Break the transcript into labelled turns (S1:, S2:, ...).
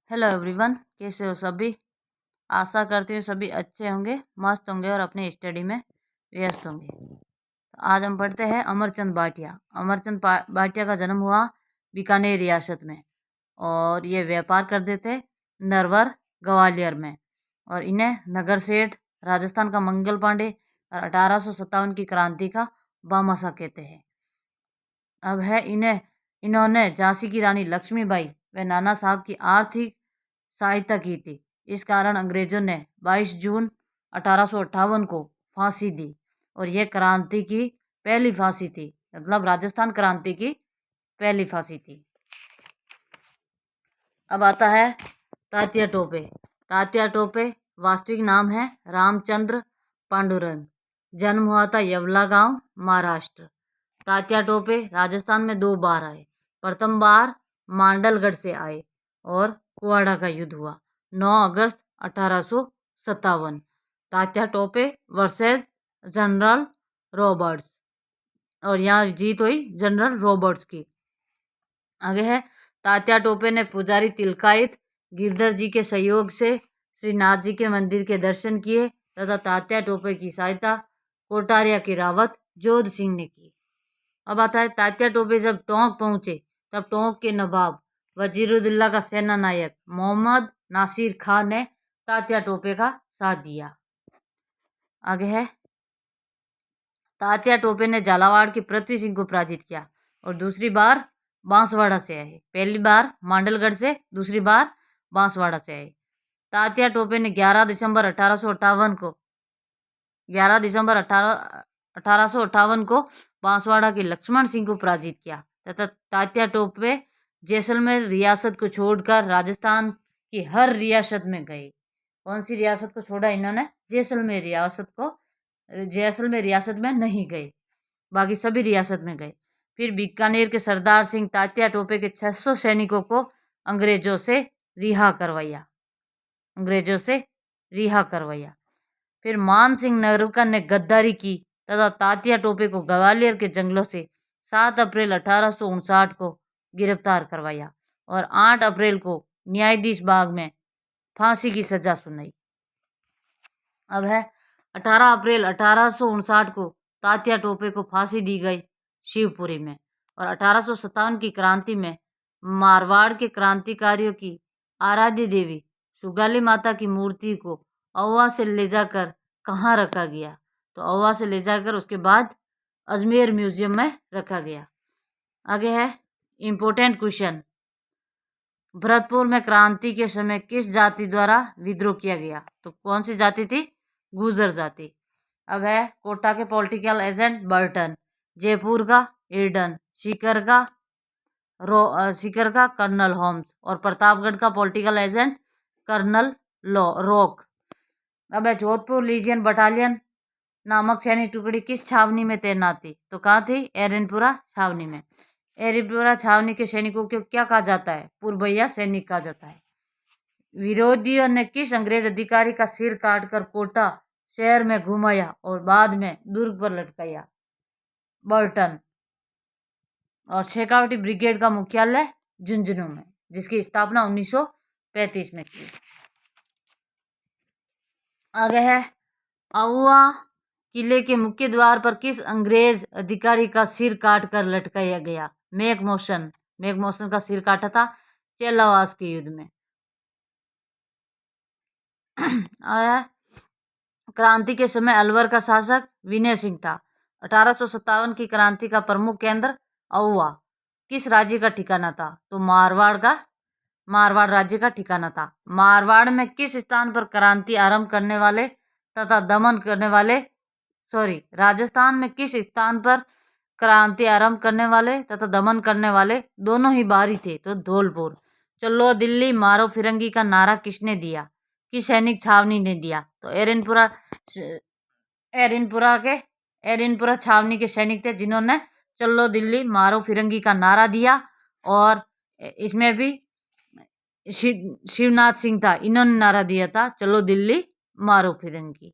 S1: Hello everyone, कैसे हो सभी। आशा करती हूँ सभी अच्छे होंगे, मस्त होंगे और अपनी स्टडी में व्यस्त होंगे। तो आज हम पढ़ते हैं अमरचंद भाटिया। अमरचंद भाटिया का जन्म हुआ बीकानेर रियासत में और ये व्यापार करते थे नरवर ग्वालियर में। और इन्हें नगर सेठ, राजस्थान का मंगल पांडे और 1857 की क्रांति का बामासा कहते हैं। अब है इन्होंने झांसी की रानी लक्ष्मीबाई व नाना साहब की आर्थिक सहायता की थी। इस कारण अंग्रेजों ने 22 जून 1858 को फांसी दी और यह क्रांति की पहली फांसी थी, मतलब राजस्थान क्रांति की पहली फांसी थी। अब आता है तात्या टोपे। तात्या टोपे वास्तविक नाम है रामचंद्र पांडुरंग। जन्म हुआ था यवला गांव, महाराष्ट्र। तात्या टोपे राजस्थान में 2 बार आए। प्रथम बार मांडलगढ़ से आए और कुवाड़ा का युद्ध हुआ 9 अगस्त 1857। Tatya Tope versus general Roberts, और यहाँ जीत हुई जनरल रॉबर्ट्स की। आगे है तात्या टोपे ने पुजारी तिलकाइत गिरधर जी के सहयोग से श्रीनाथ जी के मंदिर के दर्शन किए तथा तात्या टोपे की सहायता कोटारिया की रावत जोध सिंह ने की। अब आता है तात्या टोपे जब टोंक पहुंचे तब टोंक के नवाब वजीरुद्दौला का सेना नायक मोहम्मद नासिर खान ने तात्या टोपे का साथ दिया। आगे है तात्या टोपे ने झालावाड़ के पृथ्वी सिंह को पराजित किया और दूसरी बार बांसवाड़ा से आए। पहली बार मांडलगढ़ से, दूसरी बार बांसवाड़ा से आए। तात्या टोपे ने 11 दिसंबर 1858 को बांसवाड़ा के लक्ष्मण सिंह को पराजित किया तथा तात्या टोपे जैसलमेर रियासत को छोड़कर राजस्थान की हर रियासत में गए। कौन सी रियासत को छोड़ा इन्होंने? जैसलमेर रियासत को। जैसलमेर रियासत में नहीं गए, बाकी सभी रियासत में गए। फिर बीकानेर के सरदार सिंह तात्या टोपे के 600 सैनिकों को अंग्रेजों से रिहा करवाया। फिर मान सिंह नरकर ने गद्दारी की तथा तात्या टोपे को ग्वालियर के जंगलों से 7 अप्रैल 1859 को गिरफ्तार करवाया और 8 अप्रैल को न्यायाधीश बाग में फांसी की सजा सुनाई। अब है 18 अप्रैल 1859 को तात्या टोपे को फांसी दी गई शिवपुरी में। और 1857 की क्रांति में मारवाड़ के क्रांतिकारियों की आराध्य देवी सुगाली माता की मूर्ति को औवा से ले जाकर कहाँ रखा गया? तो औवा से ले जाकर उसके बाद अजमेर म्यूजियम में रखा गया। आगे है इम्पोर्टेंट क्वेश्चन। भरतपुर में क्रांति के समय किस जाति द्वारा विद्रोह किया गया? तो कौन सी जाति थी? गुर्जर जाति। अब है कोटा के पॉलिटिकल एजेंट बर्टन, जयपुर का एडन, सीकर का कर्नल होम्स और प्रतापगढ़ का पॉलिटिकल एजेंट कर्नल रॉक। अब है जोधपुर लीजियन बटालियन नामक सैनिक टुकड़ी किस छावनी में तैनात थी? तो कहाँ थी? एरनपुरा छावनी में। एरनपुरा छावनी के सैनिकों को क्या कहा जाता है? पुरबैया सैनिक कहा जाता है। विरोधियों ने किस अंग्रेज अधिकारी का सिर काटकर कोटा शहर में घुमाया और बाद में दुर्ग पर लटकाया? बर्टन। और शेखावटी ब्रिगेड का मुख्यालय झुंझुनू में, जिसकी स्थापना 1935 में की। आगे है आउवा किले के मुख्य द्वार पर किस अंग्रेज अधिकारी का सिर काट कर लटकाया गया? मैकमोशन का सिर काटा था चेलावास के युद्ध में। आया क्रांति के समय अलवर का शासक विनय सिंह था। 1857 की क्रांति का प्रमुख केंद्र आउवा किस राज्य का ठिकाना था? तो मारवाड़ राज्य का ठिकाना था। मारवाड़ में किस स्थान पर क्रांति आरंभ करने वाले तथा दमन करने वाले राजस्थान में किस स्थान पर क्रांति आरंभ करने वाले तथा दमन करने वाले दोनों ही बाहरी थे? तो धौलपुर। चलो दिल्ली मारो फिरंगी का नारा किसने दिया? किस सैनिक छावनी ने दिया? तो एरनपुरा छावनी के सैनिक थे जिन्होंने चलो दिल्ली मारो फिरंगी का नारा दिया। और इसमें भी शिवनाथ सिंह था, इन्होंने नारा दिया था चलो दिल्ली मारो फिरंगी।